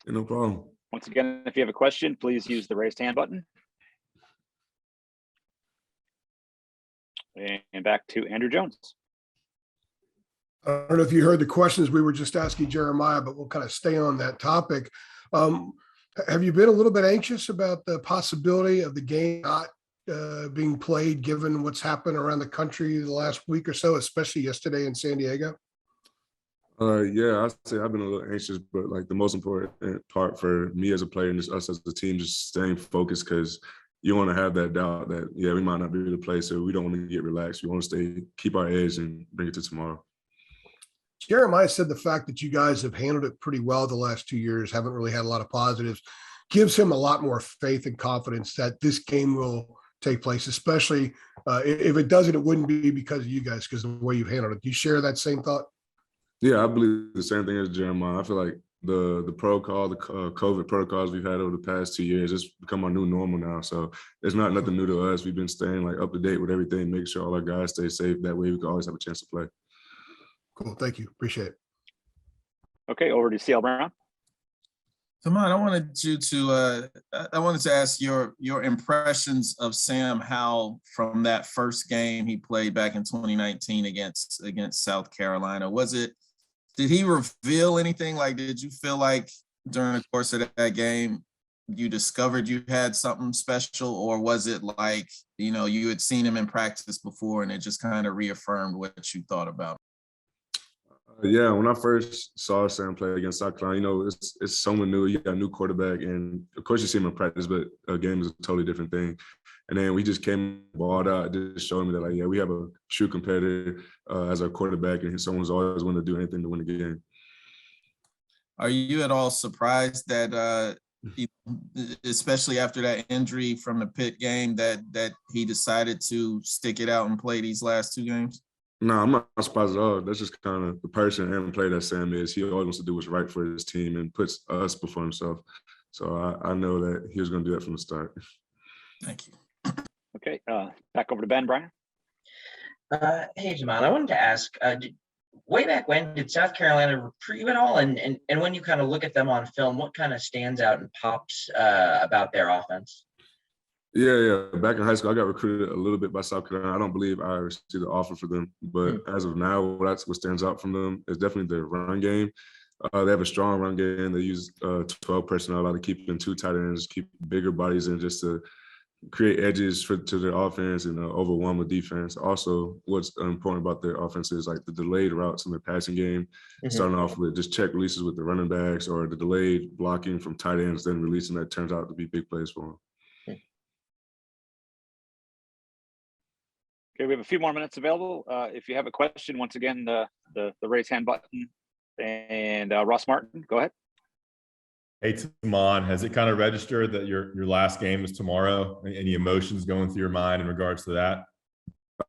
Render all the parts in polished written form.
No problem. Once again, if you have a question, please use the raised hand button. And back to Andrew Jones. I don't know if you heard the questions we were just asking Jeremiah, but we'll kind of stay on that topic. Have you been a little bit anxious about the possibility of the game not being played, given what's happened around the country the last week or so, especially yesterday in San Diego? Yeah, I'd say I've been a little anxious, but like the most important part for me as a player and just us as a team, just staying focused, because you want to have that doubt that, yeah, we might not be able to play, so we don't want to get relaxed. We want to keep our edge and bring it to tomorrow. Jeremiah said the fact that you guys have handled it pretty well the last 2 years, haven't really had a lot of positives, gives him a lot more faith and confidence that this game will take place, especially if it doesn't, it wouldn't be because of you guys, because of the way you've handled it. Do you share that same thought? Yeah, I believe the same thing as Jeremiah. I feel like the protocol, the COVID protocols we've had over the past 2 years, it's become our new normal now. So it's not nothing new to us. We've been staying like up to date with everything, making sure all our guys stay safe. That way we can always have a chance to play. Cool. Thank you. Appreciate it. Okay, over to CL Brown. Tomon, I wanted to ask your impressions of Sam Howell from that first game he played back in 2019 against South Carolina. Did he reveal anything? Like, did you feel like during the course of that game you discovered you had something special, or was it like, you had seen him in practice before and it just kind of reaffirmed what you thought about him? Yeah, when I first saw Sam play against South Carolina, it's someone new. You got a new quarterback, and of course you see him in practice, but a game is a totally different thing. And then we just came balled out, just showing me that, like, yeah, we have a true competitor as our quarterback, and someone who's always wanting to do anything to win the game. Are you at all surprised that, especially after that injury from the Pitt game, that he decided to stick it out and play these last 2 games? No, I'm not surprised at all. That's just kind of the person and player that Sam is. He always wants to do what's right for his team and puts us before himself. So I know that he was going to do that from the start. Thank you. Okay, back over to Ben. Brian. Hey, Tomon, I wanted to ask, way back when, did South Carolina recruit you at all? And when you kind of look at them on film, what kind of stands out and pops about their offense? Yeah. Back in high school, I got recruited a little bit by South Carolina. I don't believe I received an offer for them, but as of now, what stands out from them is definitely their run game. They have a strong run game. They use 12 personnel, a lot of keeping 2 tight ends, keep bigger bodies in just to create edges to their offense and overwhelm the defense. Also, what's important about their offense is like the delayed routes in their passing game, starting off with just check releases with the running backs, or the delayed blocking from tight ends, then releasing that turns out to be big plays for them. Okay, we have a few more minutes available. If you have a question, once again, the raise hand button. And Ross Martin, go ahead. Hey, Tomon, has it kind of registered that your last game is tomorrow? Any emotions going through your mind in regards to that?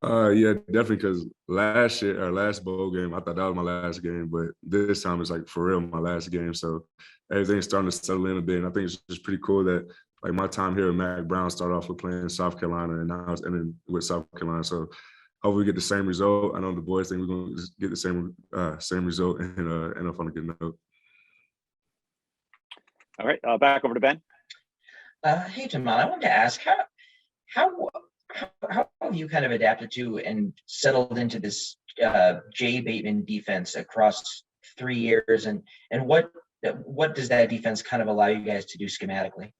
Yeah, definitely, because last bowl game, I thought that was my last game, but this time it's like for real my last game. So everything's starting to settle in a bit. And I think it's just pretty cool that like my time here with Mac Brown started off with playing South Carolina, and now it's ending with South Carolina. So hopefully we get the same result. I know the boys think we're going to get the same result and end up on a good note. All right, back over to Ben. Hey, Tomon, I wanted to ask how have you kind of adapted to and settled into this Jay Bateman defense across 3 years, and what does that defense kind of allow you guys to do schematically?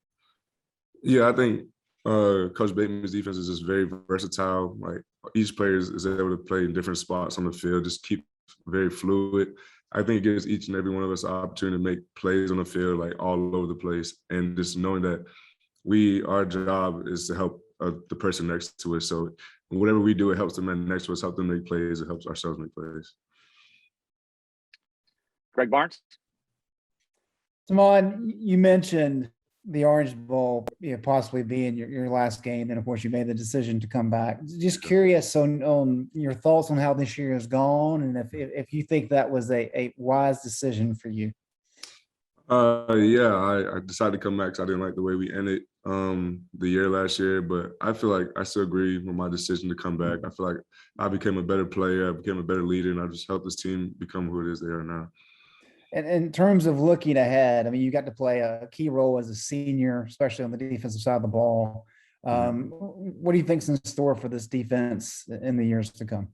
Yeah, I think Coach Bateman's defense is just very versatile. Like each player is able to play in different spots on the field, just keep very fluid. I think it gives each and every one of us an opportunity to make plays on the field, like all over the place. And just knowing that our job is to help the person next to us. So whatever we do, it helps the man next to us, help them make plays, it helps ourselves make plays. Greg Barnes. Tomon, you mentioned the Orange Bowl, possibly being your last game, and of course you made the decision to come back. Just curious on your thoughts on how this year has gone, and if you think that was a wise decision for you. Yeah, I decided to come back because I didn't like the way we ended the year last year, but I feel like I still agree with my decision to come back. I feel like I became a better player, I became a better leader, and I just helped this team become who it is they are now. And in terms of looking ahead, I mean, you got to play a key role as a senior, especially on the defensive side of the ball. What do you think's in store for this defense in the years to come?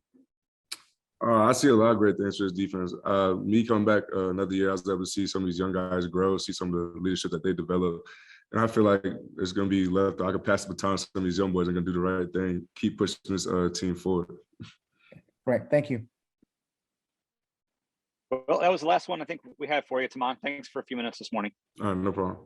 I see a lot of great things for this defense. Me coming back another year, I was able to see some of these young guys grow, see some of the leadership that they develop. And I feel like it's going to be left. I can pass the baton to some of these young boys. They're going to do the right thing, keep pushing this team forward. Right. Thank you. Well, that was the last one I think we had for you, Tomon. Thanks for a few minutes this morning. No problem.